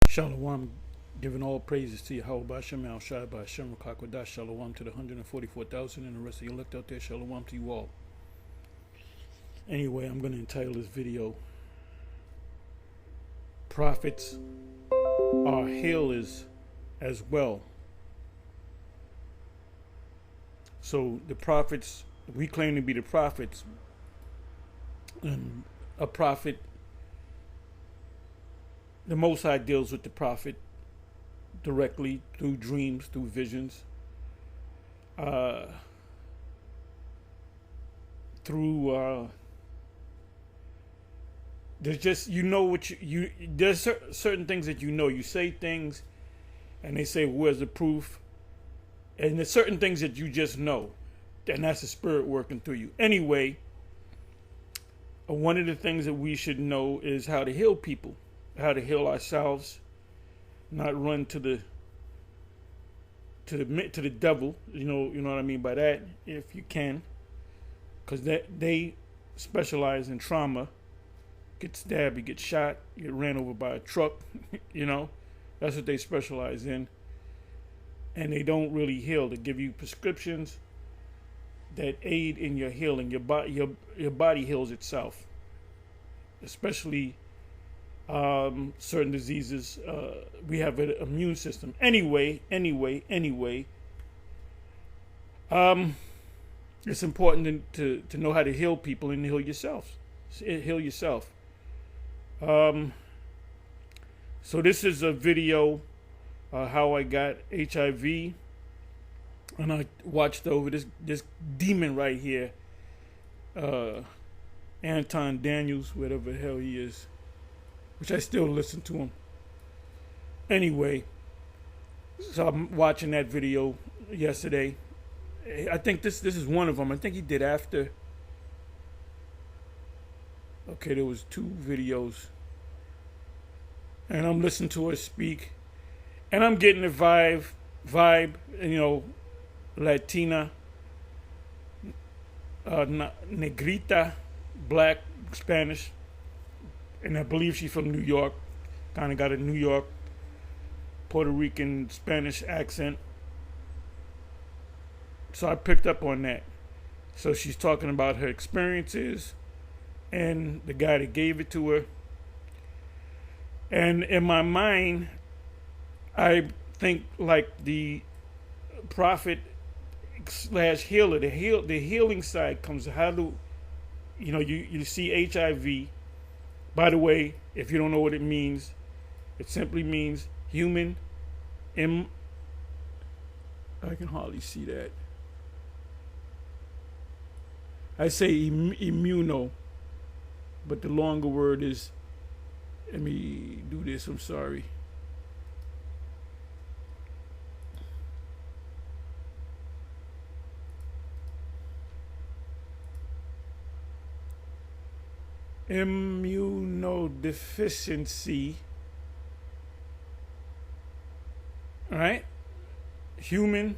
Shalom, giving all praises to Yahweh Bashem, Al Shai Bashem, Rakakwadash, Shalom to the 144,000 and the rest of you looked out there, Shalom to you all. Anyway, I'm going to entitle this video, Prophets Are Healers as Well. So the prophets, we claim to be the prophets, and a prophet, the Most High deals with the prophet directly through dreams, through visions, through there's just, you know, what you there's certain things that you say things and they say, where's the proof? And there's certain things that you just know, and that's the spirit working through you. Anyway, one of the things that we should know is how to heal people, how to heal ourselves, not run to the devil. You know what I mean by that, if you can, because they specialize in trauma. Get stabbed, you get shot, you get ran over by a truck. That's what they specialize in, and they don't really heal. They give you prescriptions that aid in your healing. Your body heals itself, especially certain diseases. We have an immune system. Anyway, it's important to know how to heal people and heal yourself. Heal yourself. So this is a video how I got HIV, and I watched over this demon right here, Anton Daniels, whatever the hell he is, which I still listen to him. Anyway, so I'm watching that video yesterday. I think this is one of them. I think he did after. Okay, there was two videos, and I'm listening to her speak, and I'm getting the vibe, Latina, negrita, black, Spanish, and I believe she's from New York. Kind of got a New York, Puerto Rican, Spanish accent. So I picked up on that. So she's talking about her experiences and the guy that gave it to her. And in my mind, I think like the prophet / healer, the healing side comes. How do you see HIV? By the way, if you don't know what it means, it simply means human. I can hardly see that. I say immuno, but the longer word is, let me do this, I'm sorry. Immunodeficiency. All right? Human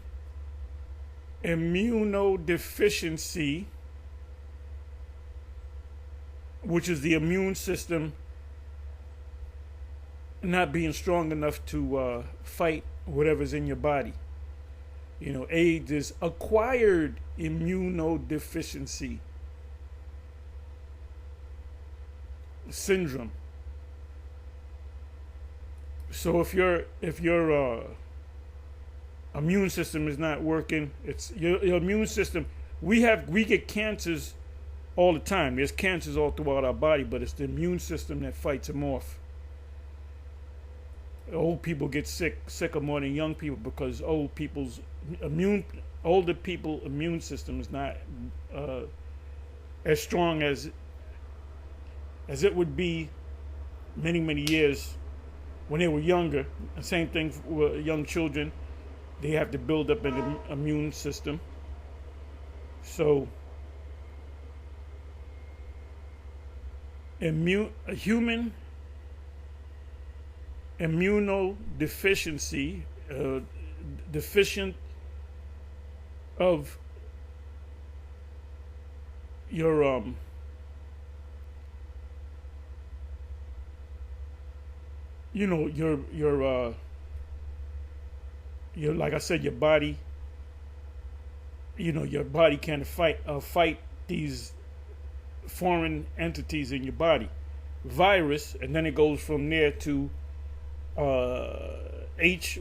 immunodeficiency, which is the immune system not being strong enough to fight whatever's in your body. AIDS is acquired immunodeficiency syndrome. So if your immune system is not working, it's your immune system. We get cancers all the time. There's cancers all throughout our body, but it's the immune system that fights them off. Old people get sicker more than young people because older people's immune system is not as strong as it would be many years when they were younger. The same thing for young children. They have to build up an immune system. So human immunodeficiency, deficient of your you know, your like I said, your body, you know, your body can fight these foreign entities in your body, virus, and then it goes from there to HIV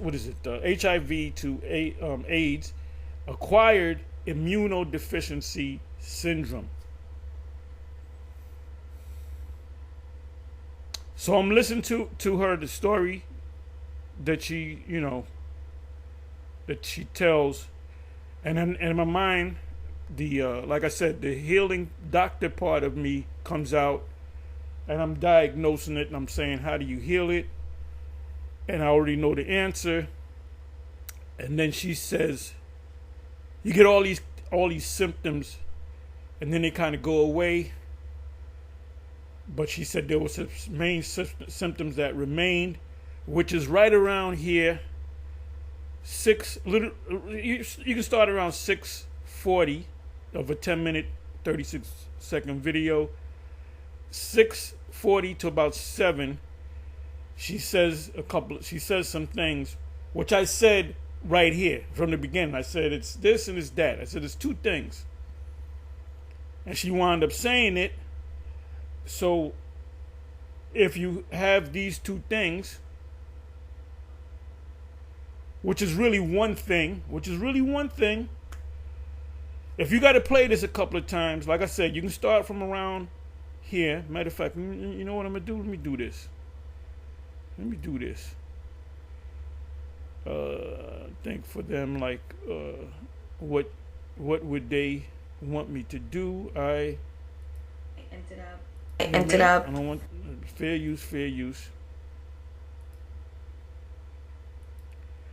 to AIDS, acquired immunodeficiency syndrome. So I'm listening to her, the story that she, you know, that she tells, and then in my mind, the like I said, the healing doctor part of me comes out, and I'm diagnosing it, and I'm saying, how do you heal it? And I already know the answer. And then she says, you get all these symptoms, and then they kind of go away. But she said there were some main symptoms that remained, which is right around here. You can start around 6:40 of a 10-minute, 36-second video. 6:40 to about 7. She says some things, which I said right here from the beginning. I said it's this and it's that. I said it's two things, and she wound up saying it. So if you have these two things, which is really one thing, if you got to play this a couple of times, like I said, you can start from around here. Matter of fact, you know what I'm going to do? Let me do this. Think for them, like, what would they want me to do? I ended up. I don't want fair use.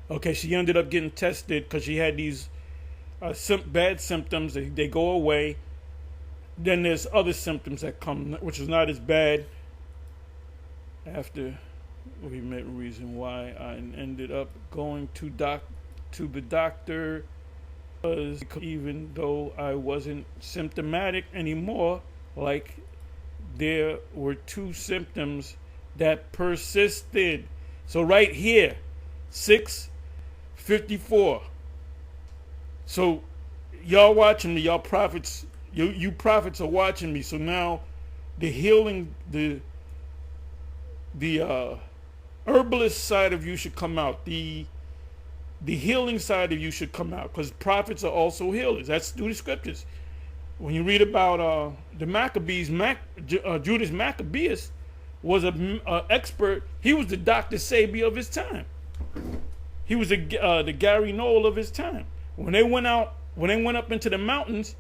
Okay, she ended up getting tested because she had these bad symptoms. They go away. Then there's other symptoms that come, which is not as bad. After we met, reason why I ended up going to the doctor was even though I wasn't symptomatic anymore, like there were two symptoms that persisted. So right here, 6:54. So y'all watching me, y'all prophets, you prophets are watching me. So now the healing, the herbalist side of you should come out. The healing side of you should come out, because prophets are also healers. That's through the scriptures. When you read about the Maccabees, Judas Maccabeus was an expert. He was the Dr. Sabi of his time. He was the Gary Knoll of his time. When they went up into the mountains,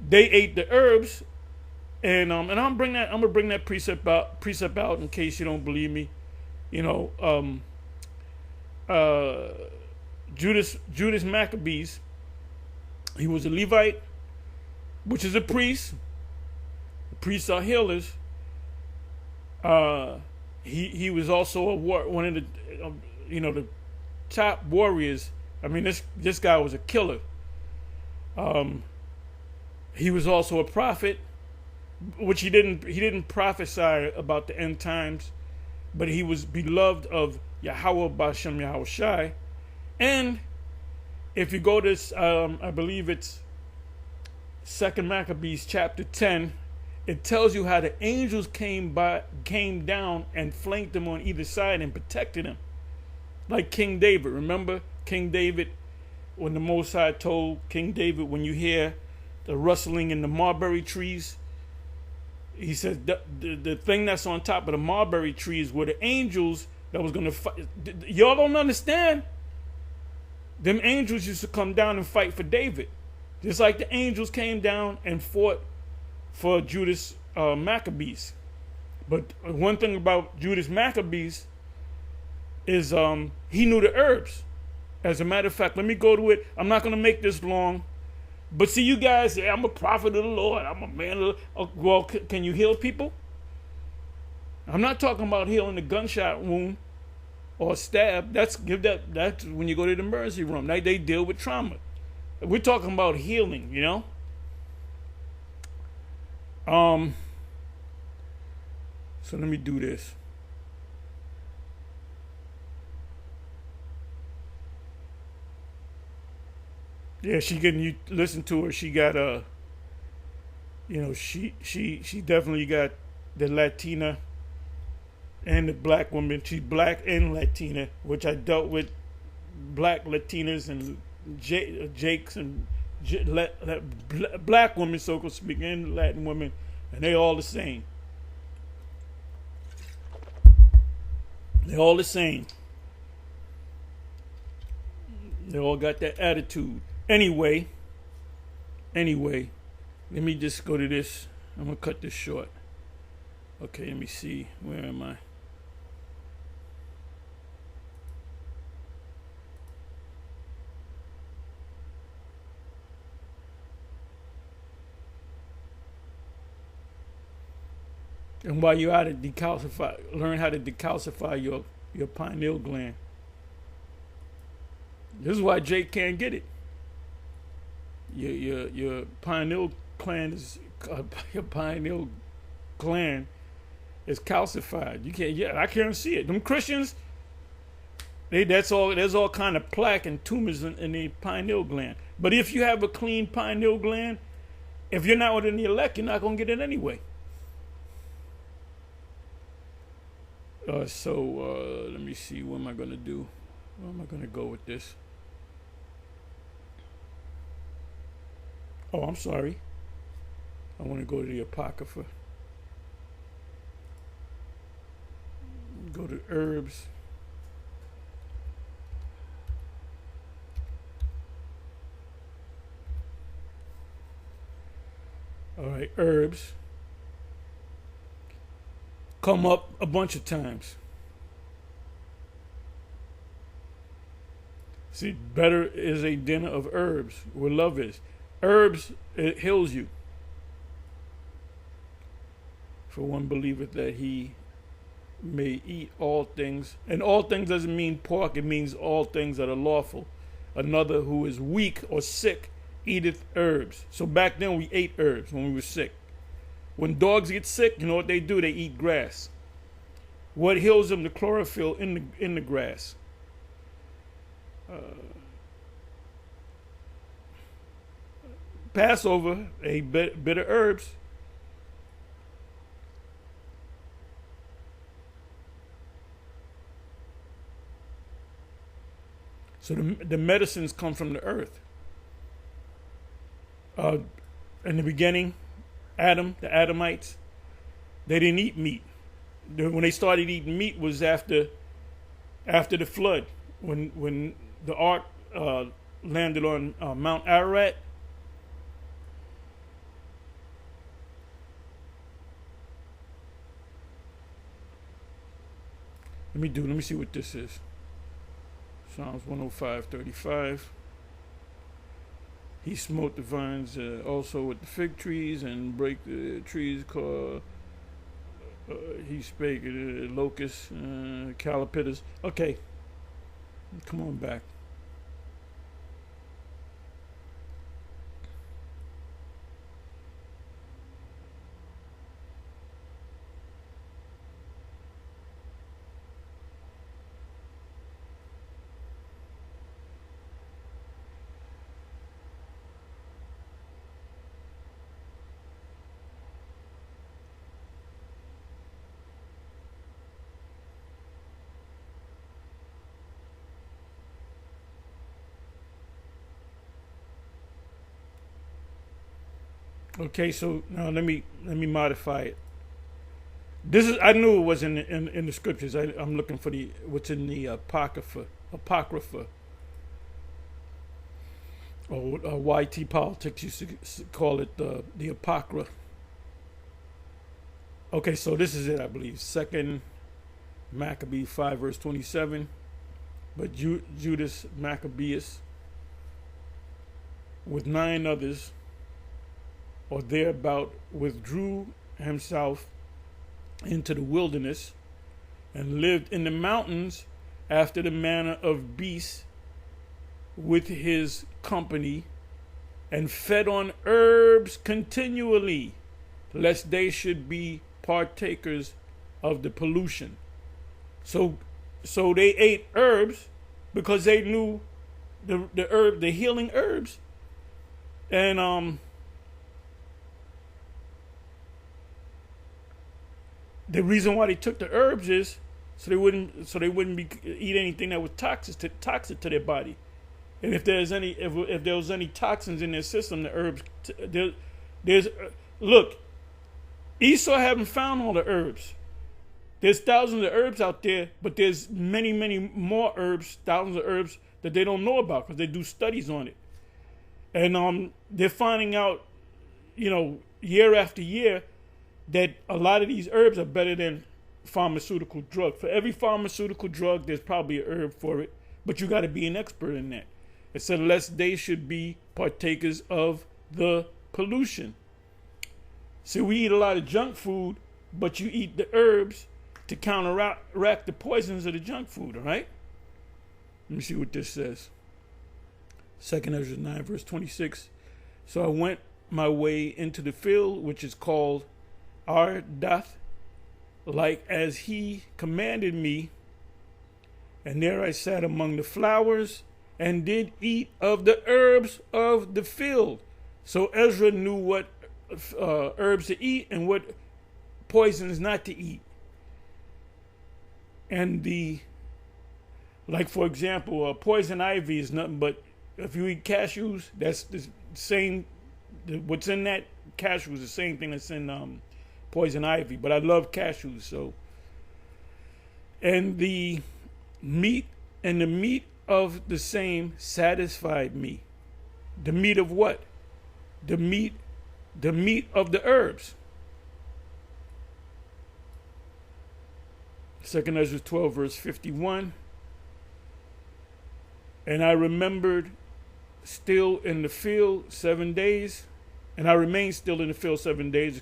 they ate the herbs, and I'm gonna bring that precept out in case you don't believe me. You know, Judas Maccabeus, he was a Levite, which is a priest. The priests are healers. He was also one of the the top warriors. I mean, this guy was a killer. He was also a prophet, which he didn't prophesy about the end times, but he was beloved of Yahweh B'Shem Yahweh Shai. And if you go to I believe it's 2 Maccabees chapter 10, it tells you how the angels came down and flanked him on either side and protected him. Like King David. Remember King David, when the Most High told King David, when you hear the rustling in the mulberry trees, he said the thing that's on top of the mulberry trees were the angels that was going to fight. Y'all don't understand. Them angels used to come down and fight for David. Just like the angels came down and fought for Judas Maccabeus. But one thing about Judas Maccabeus is he knew the herbs. As a matter of fact, let me go to it. I'm not going to make this long. But see, you guys say, I'm a prophet of the Lord. I'm a man of the... Well, can you heal people? I'm not talking about healing the gunshot wound or stab. That's when you go to the emergency room. They deal with trauma. We're talking about healing, you know? So let me do this. Yeah, she getting you listen to her. She got she definitely got the Latina and the black woman. She's black and Latina, which I dealt with black Latinas and Jakes and black women, so to speak, and Latin women, and they all the same. They're all the same. They all got that attitude. Anyway, let me just go to this. I'm going to cut this short. Okay, let me see. Where am I? And while you're at it, learn how to decalcify your pineal gland. This is why Jake can't get it. Your pineal gland is calcified. You can't. Yeah, I can't see it. Them Christians, there's all kind of plaque and tumors in the pineal gland. But if you have a clean pineal gland, if you're not within the elect, you're not gonna get it anyway. Let me see. What am I gonna do? Where am I gonna go with this? Oh, I'm sorry. I want to go to the Apocrypha. Go to herbs. All right, herbs come up a bunch of times. See, better is a dinner of herbs where love is. Herbs, it heals you. For one believeth that he may eat all things. And all things doesn't mean pork, it means all things that are lawful. Another who is weak or sick eateth herbs. So back then we ate herbs when we were sick. When dogs get sick, you know what they do? They eat grass. What heals them? The chlorophyll in the grass. Passover, a bit of herbs. So the medicines come from the earth. In the beginning, the Adamites, they didn't eat meat. When they started eating meat was after the flood, when the ark landed on Mount Ararat. Let me see what this is. Psalms 105:35. He smote the vines also with the fig trees and break the trees called. He spake locusts, calipiters. Okay, come on back. Okay, so now let me modify it. I knew it was in the scriptures. I'm looking for what's in the apocrypha, or YT politics used to call it the apocrypha. Okay, so this is it, I believe. 2 Maccabees 5 verse 27. But Judas Maccabeus with 9 others or thereabout withdrew himself into the wilderness and lived in the mountains after the manner of beasts with his company, and fed on herbs continually, lest they should be partakers of the pollution. So they ate herbs because they knew the healing herbs And the reason why they took the herbs is so they wouldn't eat anything that was toxic to their body. And if there was any toxins in their system, the herbs there's look, Esau haven't found all the herbs. There's thousands of herbs out there, but there's many more herbs, thousands of herbs that they don't know about because they do studies on it. And they're finding out, year after year, that a lot of these herbs are better than pharmaceutical drugs. For every pharmaceutical drug, there's probably a herb for it, but you got to be an expert in that. It said lest they should be partakers of the pollution. So we eat a lot of junk food, but you eat the herbs to counteract the poisons of the junk food, all right? Let me see what this says. 2nd Ezra 9, verse 26. So I went my way into the field, which is called Ardath, like as he commanded me. And there I sat among the flowers and did eat of the herbs of the field. So Ezra knew what herbs to eat and what poisons not to eat. And for example, poison ivy is nothing but, if you eat cashews, that's the same, what's in that cashew is the same thing that's in poison ivy. But I love cashews, so. And the meat of the same satisfied me. The meat of what? The meat of the herbs. 2nd Ezra 12, verse 51. And I remembered still in the field 7 days, and I remained still in the field 7 days,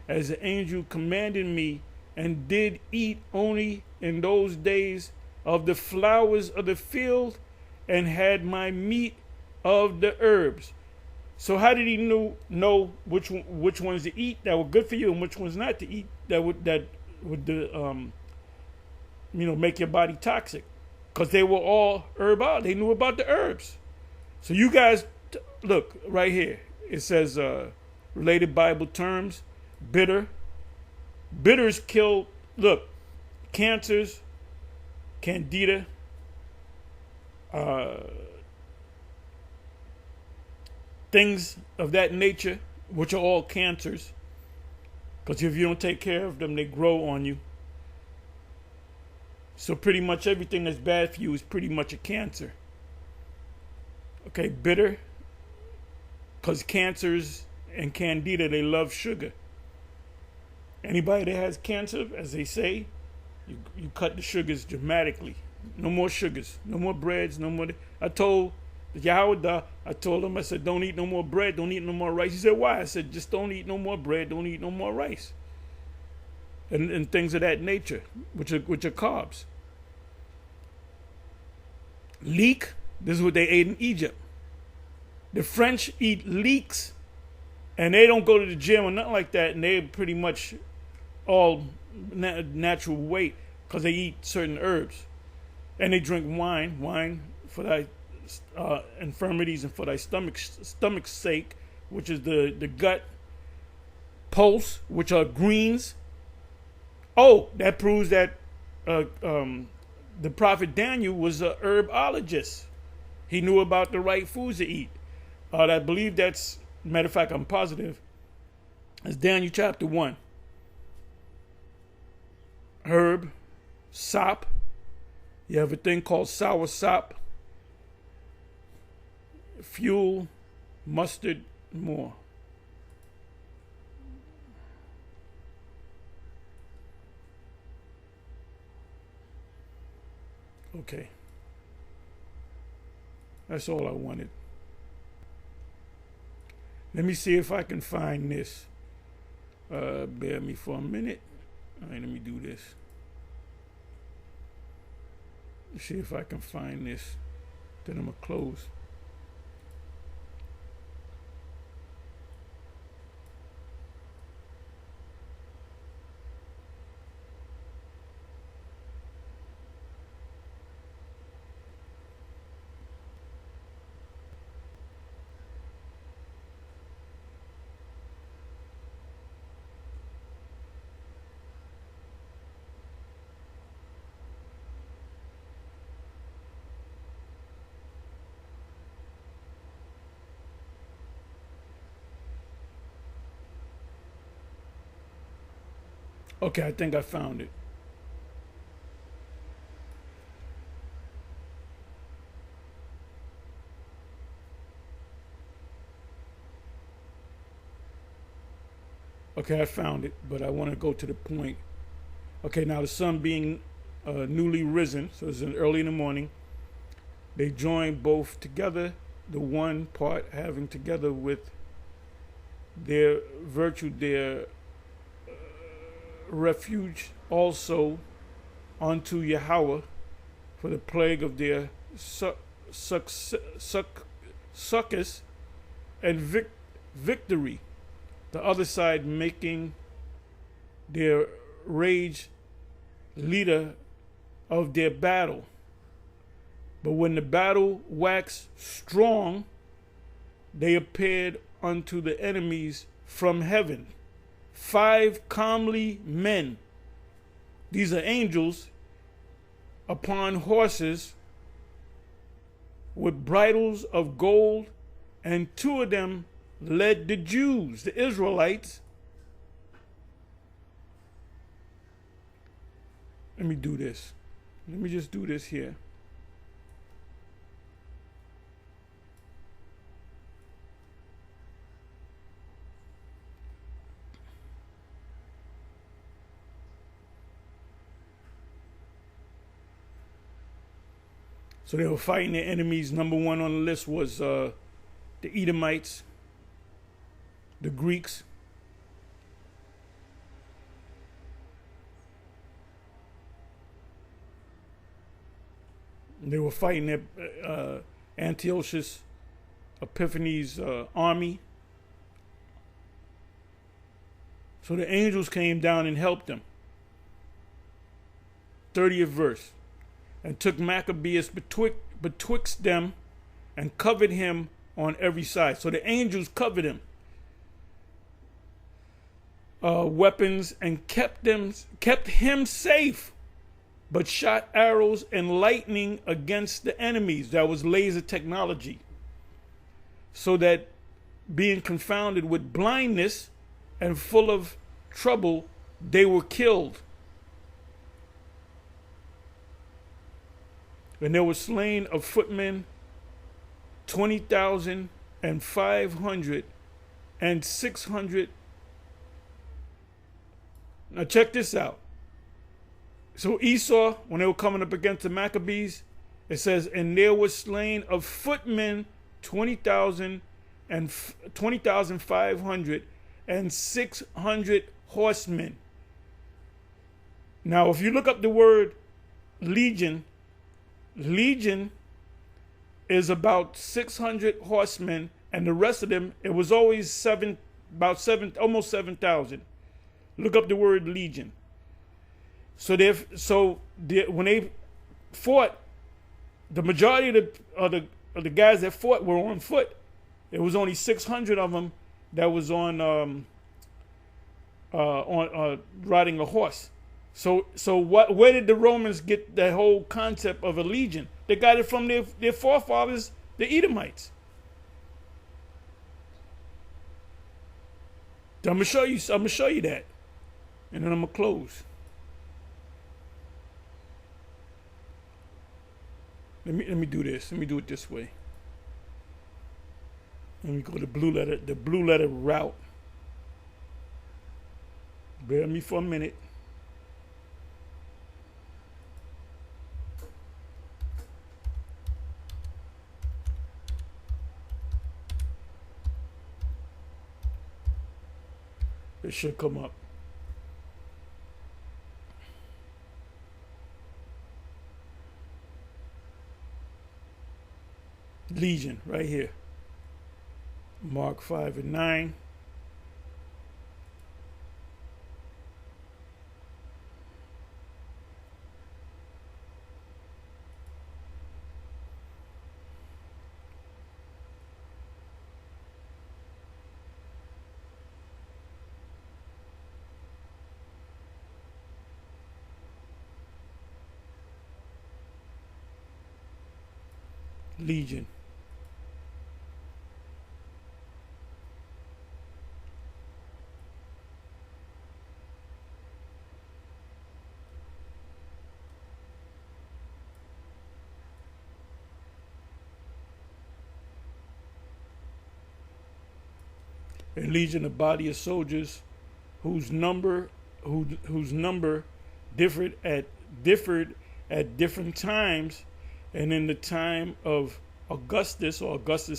as the angel commanded me, and did eat only in those days of the flowers of the field, and had my meat of the herbs. So how did he know which ones to eat that were good for you and which ones not to eat that would make your body toxic? Because they were all herbal. They knew about the herbs. So you guys, look right here. It says related Bible terms, bitter. Bitters kill, look, cancers, candida, things of that nature, which are all cancers. Because if you don't take care of them, they grow on you. So pretty much everything that's bad for you is pretty much a cancer. Okay, bitter, because cancers and candida, they love sugar. Anybody that has cancer, as they say, you cut the sugars dramatically. No more sugars, no more breads, no more. I told Yahweh, I said, don't eat no more bread, don't eat no more rice. He said, why? I said, just don't eat no more bread, don't eat no more rice. And things of that nature, which are carbs. Leek, this is what they ate in Egypt. The French eat leeks, and they don't go to the gym or nothing like that, and they're pretty much all natural weight because they eat certain herbs. And they drink wine for thy infirmities and for thy stomach's sake, which is the gut. Pulse, which are greens. Oh, that proves that the prophet Daniel was a herbologist. He knew about the right foods to eat. I believe that's, matter of fact, I'm positive. It's Daniel chapter 1. Herb, sop. You have a thing called sour sop. Fuel, mustard, more. Okay. That's all I wanted. Let me see if I can find this. Bear me for a minute. All right, let me do this. Let's see if I can find this. Then I'm going to close. Okay, I think I found it. Okay, I found it, but I want to go to the point. Okay, now the sun being newly risen, so it's early in the morning, they joined both together, the one part having together with their virtue, their refuge also unto Yahweh for the plague of their succus and victory. The other side making their rage leader of their battle. But when the battle waxed strong, they appeared unto the enemies from heaven. 5 comely men, these are angels, upon horses with bridles of gold, and 2 of them led the Jews, the Israelites. Let me do this. Let me just do this here. So they were fighting their enemies. Number 1 on the list was the Edomites, the Greeks. They were fighting their Antiochus Epiphanes' army. So the angels came down and helped them. 30th verse. And took Maccabeus betwixt them and covered him on every side. So the angels covered him. Weapons and kept him safe, but shot arrows and lightning against the enemies. That was laser technology. So that being confounded with blindness and full of trouble, they were killed. And there were slain of footmen 20,500 and 600. Now check this out. So Esau, when they were coming up against the Maccabees, it says, and there was slain of footmen 20,000 and 20,500 and 600 horsemen. Now, if you look up the word legion is about 600 horsemen, and the rest of them, it was always almost 7,000. Look up the word legion. So when they fought, the majority of the guys that fought were on foot. There was only 600 of them that was on riding a horse. So where did the Romans get the whole concept of a legion? They got it from their forefathers, the Edomites. I'm gonna show you that, and then I'm gonna close. Let me do this. Let me do it this way. Let me go the blue letter route. Bear with me for a minute. It should come up. Legion, right here. Mark 5 and 9. Legion. A legion, a body of soldiers whose number differed at different times, and in the time of Augustus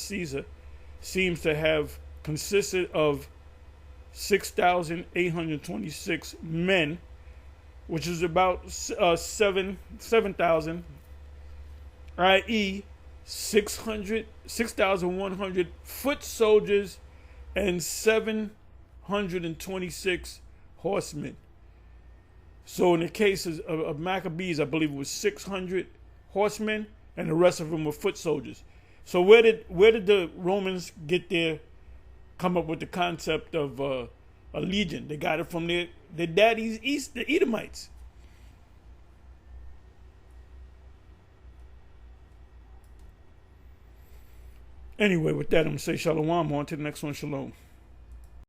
Caesar, seems to have consisted of 6,826 men, which is about 7,000, i.e., 6,100 foot soldiers and 726 horsemen. So in the case of Maccabees, I believe it was 600 horsemen, and the rest of them were foot soldiers. So where did the Romans come up with the concept of a legion? They got it from their daddies, the Edomites. Anyway, with that, I'm going to say shalom. On to the next one. Shalom.